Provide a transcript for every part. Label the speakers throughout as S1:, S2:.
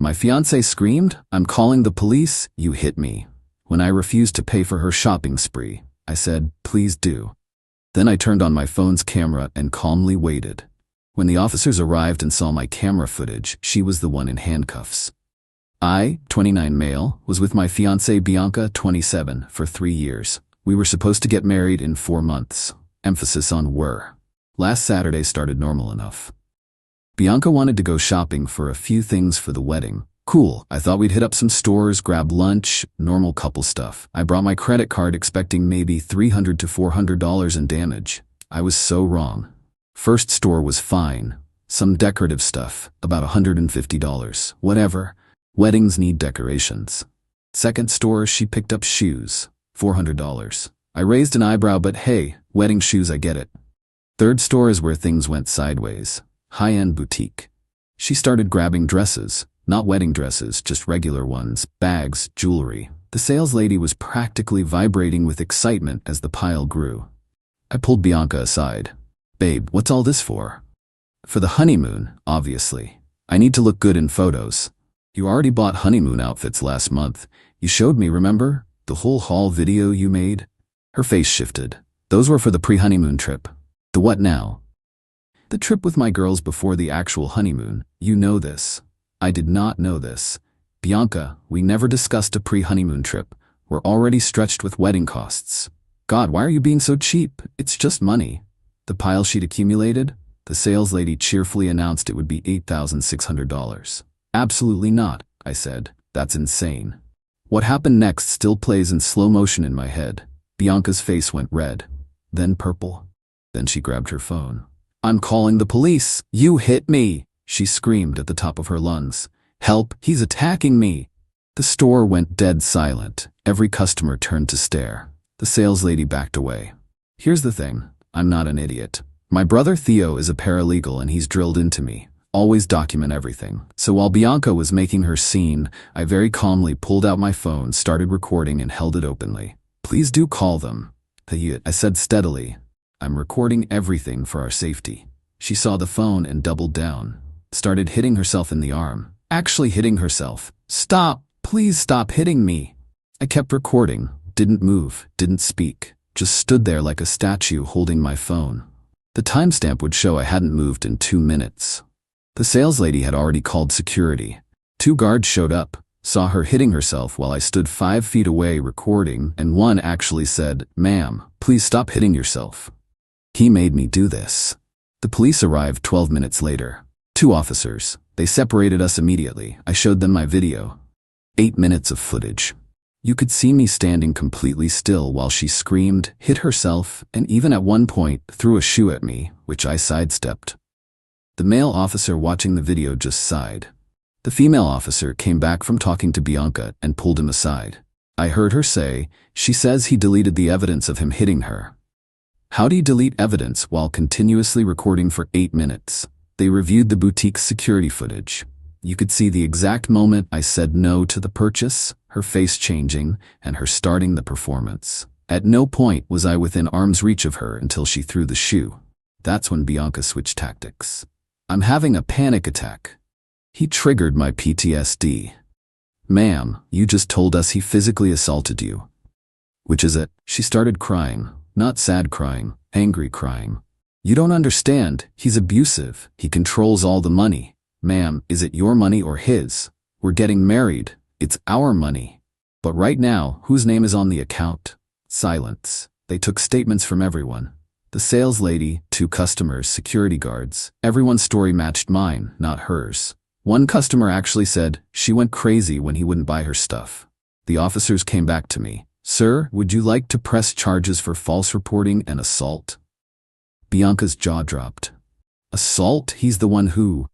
S1: My fiancée screamed, "I'm calling the police, you hit me." When I refused to pay for her shopping spree, I said, "Please do." Then I turned on my phone's camera and calmly waited. When the officers arrived and saw my camera footage, she was the one in handcuffs. I, 29 male, was with my fiancée Bianca, 27, for 3 years. We were supposed to get married in 4 months. Emphasis on were. Last Saturday started normal enough. Bianca wanted to go shopping for a few things for the wedding. Cool, I thought we'd hit up some stores, grab lunch, normal couple stuff. I brought my credit card expecting maybe $300 to $400 in damage. I was so wrong. First store was fine. Some decorative stuff, about $150. Whatever. Weddings need decorations. Second store, she picked up shoes. $400. I raised an eyebrow, but hey, wedding shoes, I get it. Third store is where things went sideways. High-end boutique. She started grabbing dresses. Not wedding dresses, just regular ones, bags, jewelry. The sales lady was practically vibrating with excitement as the pile grew. I pulled Bianca aside. "Babe, what's all this for?" "For the honeymoon, obviously. I need to look good in photos." "You already bought honeymoon outfits last month. You showed me, remember? The whole haul video you made?" Her face shifted. "Those were for the pre-honeymoon trip." "The what now?" "The trip with my girls before the actual honeymoon. You know this." I did not know this. "Bianca, we never discussed a pre-honeymoon trip. We're already stretched with wedding costs." "God, why are you being so cheap? It's just money." The pile she'd accumulated? The sales lady cheerfully announced it would be $8,600. "Absolutely not," I said. "That's insane." What happened next still plays in slow motion in my head. Bianca's face went red, then purple. Then she grabbed her phone. "I'm calling the police. You hit me," she screamed at the top of her lungs. "Help, he's attacking me." The store went dead silent. Every customer turned to stare. The sales lady backed away. Here's the thing, I'm not an idiot. My brother Theo is a paralegal and he's drilled into me. Always document everything. So while Bianca was making her scene, I very calmly pulled out my phone, started recording and held it openly. "Please do call them." I said steadily. "I'm recording everything for our safety." She saw the phone and doubled down. Started hitting herself in the arm. Actually hitting herself. "Stop! Please stop hitting me!" I kept recording. Didn't move. Didn't speak. Just stood there like a statue holding my phone. The timestamp would show I hadn't moved in 2 minutes. The sales lady had already called security. 2 guards showed up, saw her hitting herself while I stood 5 feet away recording, and one actually said, "Ma'am, please stop hitting yourself." He made me do this. The police arrived 12 minutes later. 2 officers. They separated us immediately. I showed them my video. 8 minutes of footage. You could see me standing completely still while she screamed, hit herself, and even at one point threw a shoe at me, which I sidestepped. The male officer watching the video just sighed. The female officer came back from talking to Bianca and pulled him aside. I heard her say, "She says he deleted the evidence of him hitting her." How do you delete evidence while continuously recording for 8 minutes? They reviewed the boutique's security footage. You could see the exact moment I said no to the purchase, her face changing, and her starting the performance. At no point was I within arm's reach of her until she threw the shoe. That's when Bianca switched tactics. "I'm having a panic attack." He triggered my PTSD. "Ma'am, you just told us he physically assaulted you." "Which is it?" She started crying. Not sad crying, angry crying. "You don't understand. He's abusive. He controls all the money." "Ma'am, is it your money or his? We're getting married. It's our money." "But right now, whose name is on the account?" Silence. They took statements from everyone. The sales lady, 2 customers, security guards. Everyone's story matched mine, not hers. One customer actually said she went crazy when he wouldn't buy her stuff. The officers came back to me. "Sir, would you like to press charges for false reporting and assault?" Bianca's jaw dropped. "Assault? He's the one who—"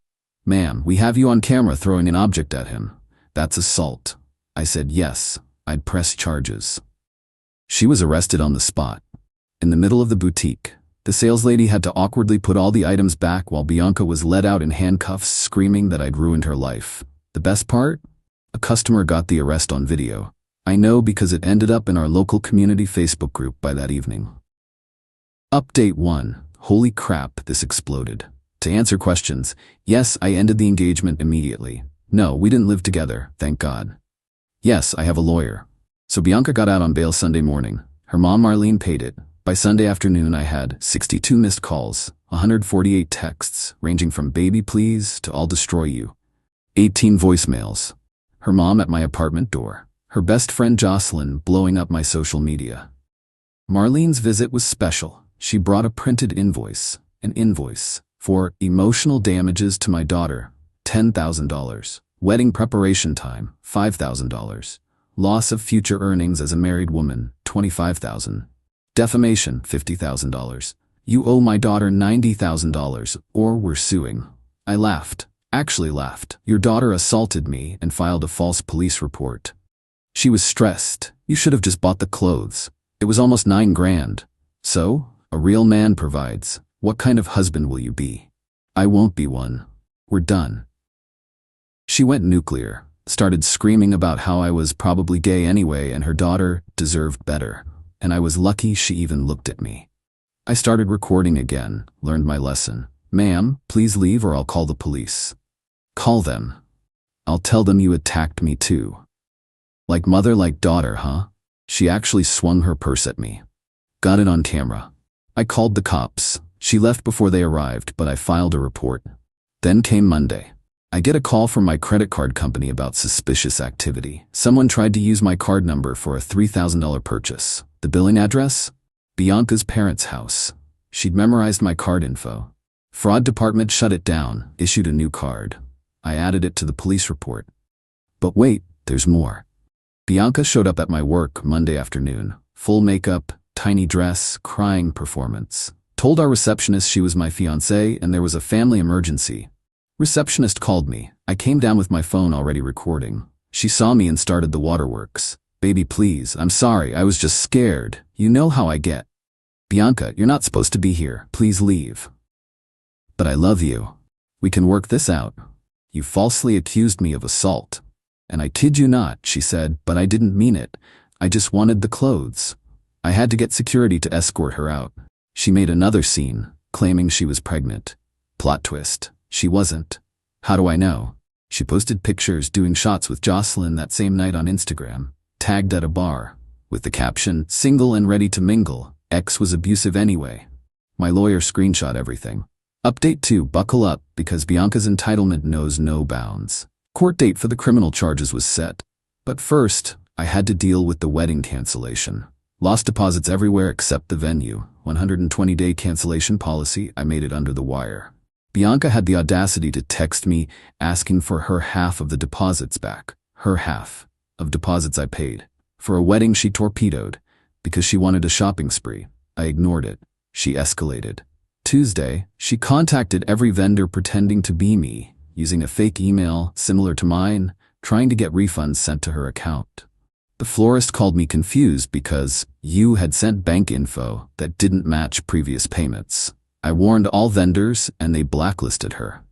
S1: "Ma'am, we have you on camera throwing an object at him. That's assault." I said yes, I'd press charges. She was arrested on the spot. In the middle of the boutique, the sales lady had to awkwardly put all the items back while Bianca was led out in handcuffs screaming that I'd ruined her life. The best part? A customer got the arrest on video. I know because it ended up in our local community Facebook group by that evening. Update 1. Holy crap, this exploded. To answer questions, yes, I ended the engagement immediately. No, we didn't live together, thank God. Yes, I have a lawyer. So Bianca got out on bail Sunday morning. Her mom Marlene paid it. By Sunday afternoon I had 62 missed calls, 148 texts, ranging from baby please to I'll destroy you, 18 voicemails, her mom at my apartment door, her best friend Jocelyn blowing up my social media. Marlene's visit was special. She brought a printed invoice, an invoice for emotional damages to my daughter, $10,000, wedding preparation time, $5,000, loss of future earnings as a married woman, $25,000, defamation, $50,000. You owe my daughter $90,000 or we're suing. I laughed, actually laughed. Your daughter assaulted me and filed a false police report. She was stressed. You should have just bought the clothes. It was almost $9 grand. So, a real man provides. What kind of husband will you be? I won't be one. We're done. She went nuclear, started screaming about how I was probably gay anyway and her daughter deserved better. And I was lucky she even looked at me. I started recording again, learned my lesson. Ma'am, please leave or I'll call the police. Call them. I'll tell them you attacked me too. Like mother, like daughter, huh? She actually swung her purse at me. Got it on camera. I called the cops. She left before they arrived, but I filed a report. Then came Monday. I get a call from my credit card company about suspicious activity. Someone tried to use my card number for a $3,000 purchase. The billing address? Bianca's parents' house. She'd memorized my card info. Fraud department shut it down, issued a new card. I added it to the police report. But wait, there's more. Bianca showed up at my work Monday afternoon. Full makeup, tiny dress, crying performance. Told our receptionist she was my fiancée and there was a family emergency. Receptionist called me. I came down with my phone already recording. She saw me and started the waterworks. Baby, please, I'm sorry, I was just scared. You know how I get. Bianca, you're not supposed to be here. Please leave. But I love you. We can work this out. You falsely accused me of assault. And I kid you not, she said, but I didn't mean it. I just wanted the clothes. I had to get security to escort her out. She made another scene, claiming she was pregnant. Plot twist. She wasn't. How do I know? She posted pictures doing shots with Jocelyn that same night on Instagram, tagged at a bar, with the caption, single and ready to mingle, ex was abusive anyway. My lawyer screenshot everything. Update 2, buckle up, because Bianca's entitlement knows no bounds. Court date for the criminal charges was set. But first, I had to deal with the wedding cancellation. Lost deposits everywhere except the venue. 120-day cancellation policy, I made it under the wire. Bianca had the audacity to text me asking for her half of the deposits back. Her half of deposits I paid. For a wedding she torpedoed because she wanted a shopping spree. I ignored it. She escalated. Tuesday, she contacted every vendor pretending to be me, using a fake email similar to mine, trying to get refunds sent to her account. The florist called me confused because you had sent bank info that didn't match previous payments. I warned all vendors and they blacklisted her.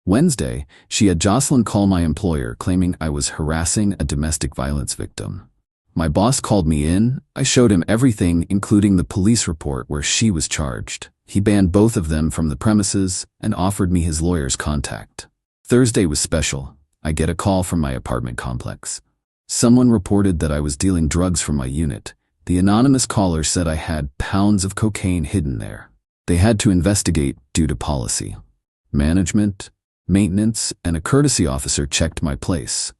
S1: Wednesday, she had Jocelyn call my employer claiming I was harassing a domestic violence victim. My boss called me in. I showed him everything, including the police report where she was charged. He banned both of them from the premises and offered me his lawyer's contact. Thursday was special. I get a call from my apartment complex. Someone reported that I was dealing drugs from my unit. The anonymous caller said I had pounds of cocaine hidden there. They had to investigate due to policy. Management, maintenance, and a courtesy officer checked my place.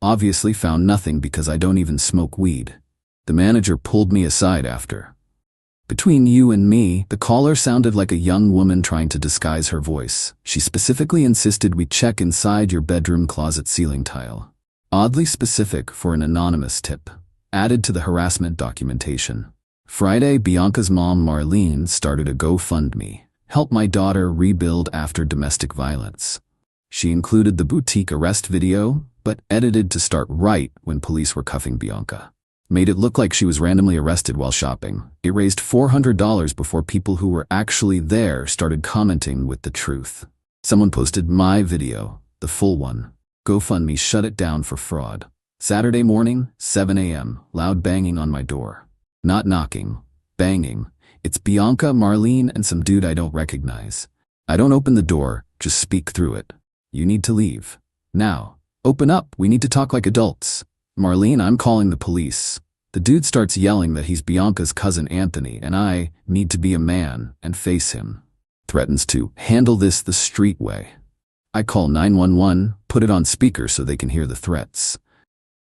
S1: Obviously found nothing because I don't even smoke weed. The manager pulled me aside after. Between you and me, the caller sounded like a young woman trying to disguise her voice. She specifically insisted we check inside your bedroom closet ceiling tile. Oddly specific for an anonymous tip. Added to the harassment documentation. Friday, Bianca's mom, Marlene, started a GoFundMe. Help my daughter rebuild after domestic violence. She included the boutique arrest video, but edited to start right when police were cuffing Bianca. Made it look like she was randomly arrested while shopping. It raised $400 before people who were actually there started commenting with the truth. Someone posted my video, the full one. GoFundMe shut it down for fraud. Saturday morning, 7 a.m., loud banging on my door. Not knocking, banging. It's Bianca, Marlene, and some dude I don't recognize. I don't open the door, just speak through it. You need to leave. Now. Open up, we need to talk like adults. Marlene, I'm calling the police. The dude starts yelling that he's Bianca's cousin Anthony and I need to be a man and face him. Threatens to handle this the street way. I call 911, put it on speaker so they can hear the threats.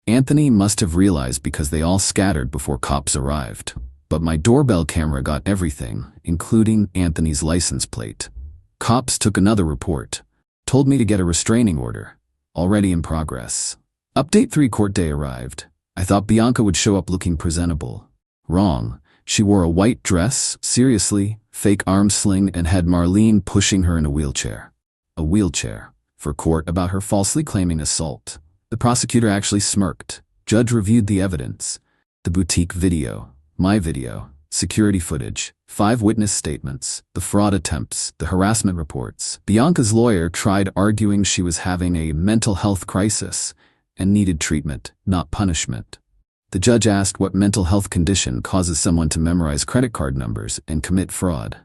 S1: Anthony must have realized because they all scattered before cops arrived. But my doorbell camera got everything, including Anthony's license plate. Cops took another report. Told me to get a restraining order. Already in progress. Update 3 court day arrived. I thought Bianca would show up looking presentable. Wrong. She wore a white dress, seriously, fake arm sling, and had Marlene pushing her in a wheelchair. A wheelchair. For court about her falsely claiming assault. The prosecutor actually smirked. Judge reviewed the evidence. The boutique video. My video. Security footage. 5 witness statements. The fraud attempts. The harassment reports. Bianca's lawyer tried arguing she was having a mental health crisis and needed treatment, not punishment. The judge asked what mental health condition causes someone to memorize credit card numbers and commit fraud.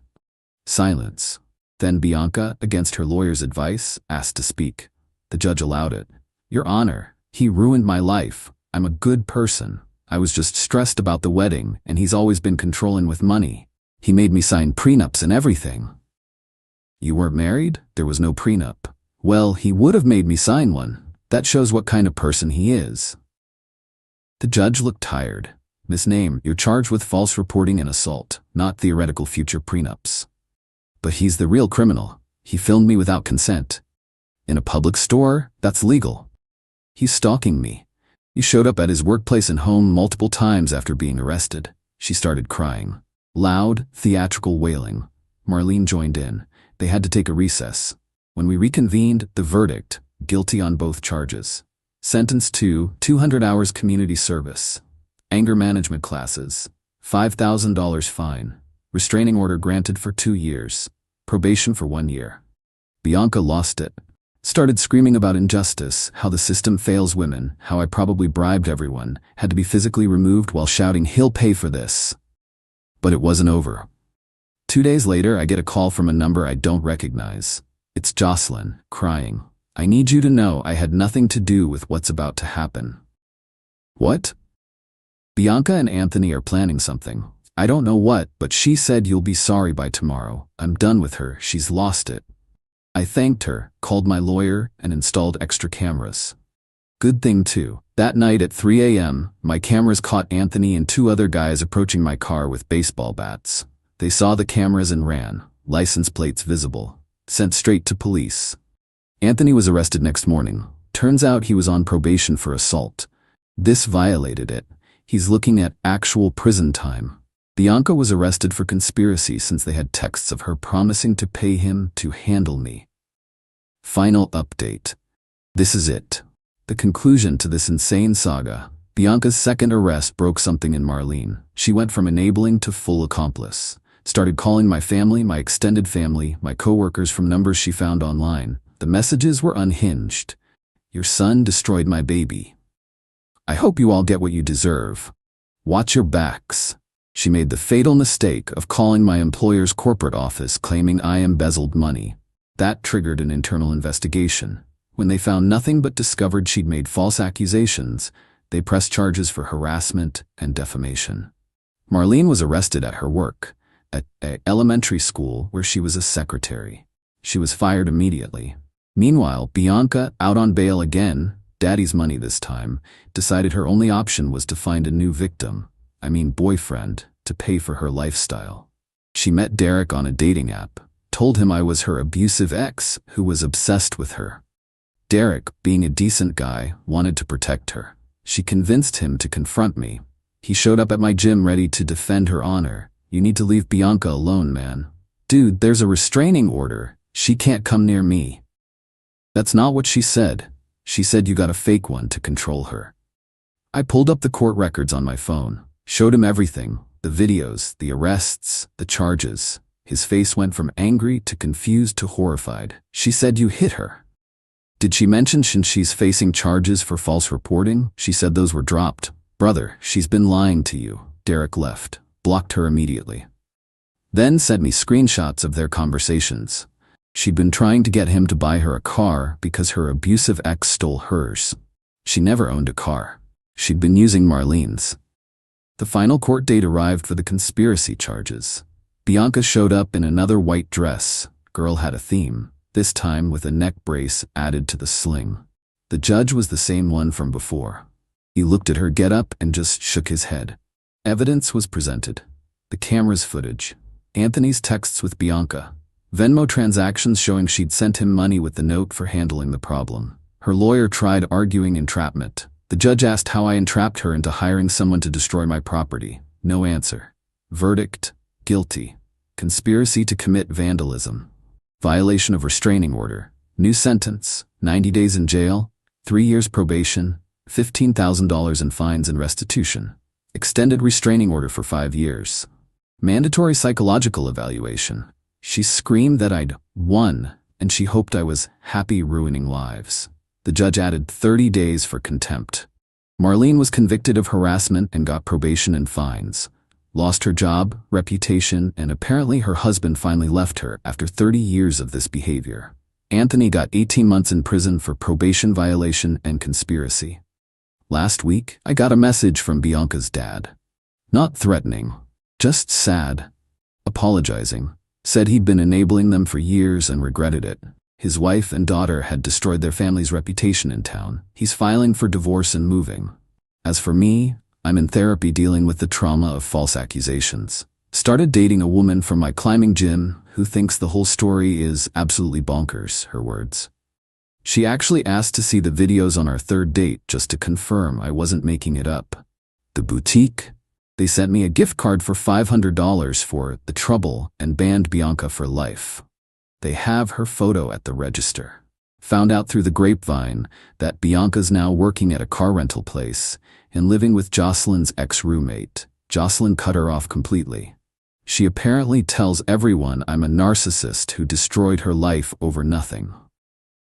S1: Silence. Then Bianca, against her lawyer's advice, asked to speak. The judge allowed it. Your Honor, he ruined my life. I'm a good person. I was just stressed about the wedding, and he's always been controlling with money. He made me sign prenups and everything. You weren't married? There was no prenup. Well, he would have made me sign one. That shows what kind of person he is. The judge looked tired. Miss Name, you're charged with false reporting and assault, not theoretical future prenups. But he's the real criminal. He filmed me without consent. In a public store, that's legal. He's stalking me. He showed up at his workplace and home multiple times after being arrested. She started crying. Loud, theatrical wailing. Marlene joined in. They had to take a recess. When we reconvened, the verdict, guilty on both charges. Sentenced to 200 hours community service. Anger management classes. $5,000 fine. Restraining order granted for 2 years. Probation for 1 year. Bianca lost it. Started screaming about injustice, how the system fails women, how I probably bribed everyone, had to be physically removed while shouting, "He'll pay for this." But it wasn't over. 2 days later, I get a call from a number I don't recognize. It's Jocelyn, crying. I need you to know I had nothing to do with what's about to happen. What? Bianca and Anthony are planning something. I don't know what, but she said you'll be sorry by tomorrow. I'm done with her, she's lost it. I thanked her, called my lawyer, and installed extra cameras. Good thing too. That night at 3 a.m., my cameras caught Anthony and 2 other guys approaching my car with baseball bats. They saw the cameras and ran, license plates visible. Sent straight to police. Anthony was arrested next morning. Turns out he was on probation for assault. This violated it. He's looking at actual prison time. Bianca was arrested for conspiracy since they had texts of her promising to pay him to handle me. Final update. This is it. The conclusion to this insane saga. Bianca's second arrest broke something in Marlene. She went from enabling to full accomplice. Started calling my family, my extended family, my coworkers from numbers she found online. The messages were unhinged. Your son destroyed my baby. I hope you all get what you deserve. Watch your backs. She made the fatal mistake of calling my employer's corporate office claiming I embezzled money. That triggered an internal investigation. When they found nothing but discovered she'd made false accusations, they pressed charges for harassment and defamation. Marlene was arrested at her work, at an elementary school where she was a secretary. She was fired immediately. Meanwhile, Bianca, out on bail again, daddy's money this time, decided her only option was to find a new victim. Boyfriend, to pay for her lifestyle. She met Derek on a dating app, told him I was her abusive ex who was obsessed with her. Derek, being a decent guy, wanted to protect her. She convinced him to confront me. He showed up at my gym ready to defend her honor. You need to leave Bianca alone, man. Dude, there's a restraining order. She can't come near me. That's not what she said. She said you got a fake one to control her. I pulled up the court records on my phone. Showed him everything, the videos, the arrests, the charges. His face went from angry to confused to horrified. She said you hit her. Did she mention she's facing charges for false reporting? She said those were dropped. Brother, she's been lying to you. Derek left, blocked her immediately. Then sent me screenshots of their conversations. She'd been trying to get him to buy her a car because her abusive ex stole hers. She never owned a car. She'd been using Marlene's. The final court date arrived for the conspiracy charges. Bianca showed up in another white dress. Girl had a theme, this time with a neck brace added to the sling. The judge was the same one from before. He looked at her getup and just shook his head. Evidence was presented. The camera's footage. Anthony's texts with Bianca. Venmo transactions showing she'd sent him money with the note for handling the problem. Her lawyer tried arguing entrapment. The judge asked how I entrapped her into hiring someone to destroy my property. No answer. Verdict: guilty. Conspiracy to commit vandalism. Violation of restraining order. New sentence: 90 days in jail, 3 years probation, $15,000 in fines and restitution. Extended restraining order for 5 years. Mandatory psychological evaluation. She screamed that I'd won, and she hoped I was happy ruining lives. The judge added 30 days for contempt. Marlene was convicted of harassment and got probation and fines. Lost her job, reputation, and apparently her husband finally left her after 30 years of this behavior. Anthony got 18 months in prison for probation violation and conspiracy. Last week, I got a message from Bianca's dad. Not threatening, just sad. Apologizing. Said he'd been enabling them for years and regretted it. His wife and daughter had destroyed their family's reputation in town. He's filing for divorce and moving. As for me, I'm in therapy dealing with the trauma of false accusations. Started dating a woman from my climbing gym who thinks the whole story is absolutely bonkers, her words. She actually asked to see the videos on our third date just to confirm I wasn't making it up. The boutique? They sent me a gift card for $500 for The Trouble and banned Bianca for life. They have her photo at the register. Found out through the grapevine that Bianca's now working at a car rental place and living with Jocelyn's ex-roommate. Jocelyn cut her off completely. She apparently tells everyone I'm a narcissist who destroyed her life over nothing.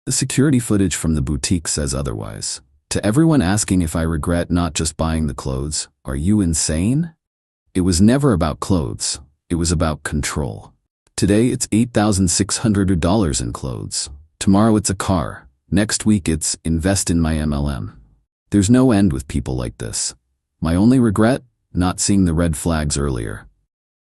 S1: The security footage from the boutique says otherwise. To everyone asking if I regret not just buying the clothes, are you insane? It was never about clothes. It was about control. Today it's $8,600 in clothes. Tomorrow it's a car. Next week it's invest in my MLM. There's no end with people like this. My only regret? Not seeing the red flags earlier.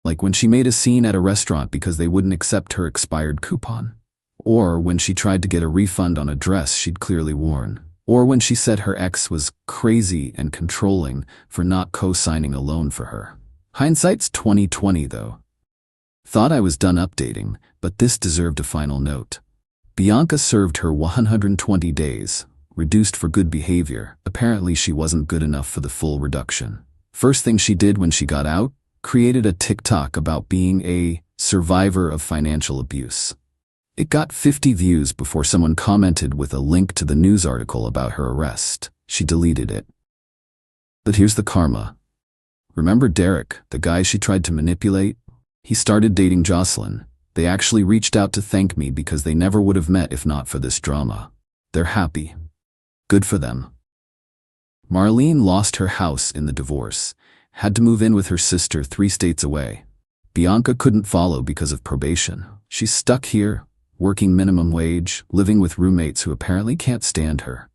S1: Like when she made a scene at a restaurant because they wouldn't accept her expired coupon. Or when she tried to get a refund on a dress she'd clearly worn. Or when she said her ex was crazy and controlling for not co-signing a loan for her. Hindsight's 20/20 though. Thought I was done updating, but this deserved a final note. Bianca served her 120 days, reduced for good behavior. Apparently she wasn't good enough for the full reduction. First thing she did when she got out, created a TikTok about being a survivor of financial abuse. It got 50 views before someone commented with a link to the news article about her arrest. She deleted it. But here's the karma. Remember Derek, the guy she tried to manipulate? He started dating Jocelyn. They actually reached out to thank me because they never would have met if not for this drama. They're happy. Good for them. Marlene lost her house in the divorce, had to move in with her sister 3 states away. Bianca couldn't follow because of probation. She's stuck here, working minimum wage, living with roommates who apparently can't stand her.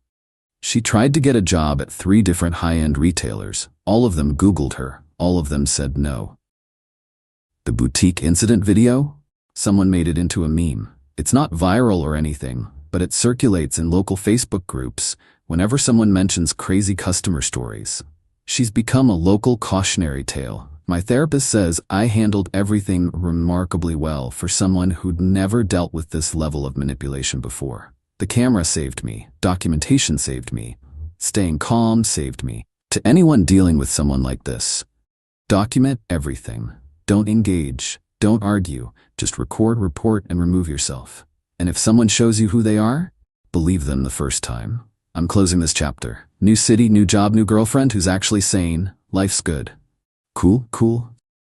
S1: She tried to get a job at 3 different high-end retailers. All of them Googled her. All of them said no. The boutique incident video? Someone made it into a meme. It's not viral or anything, but it circulates in local Facebook groups whenever someone mentions crazy customer stories. She's become a local cautionary tale. My therapist says I handled everything remarkably well for someone who'd never dealt with this level of manipulation before. The camera saved me. Documentation saved me. Staying calm saved me. To anyone dealing with someone like this, document everything. Don't engage. Don't argue. Just record, report, and remove yourself. And if someone shows you who they are, believe them the first time. I'm closing this chapter. New city, new job, new girlfriend who's actually sane. Life's good. Cool, cool.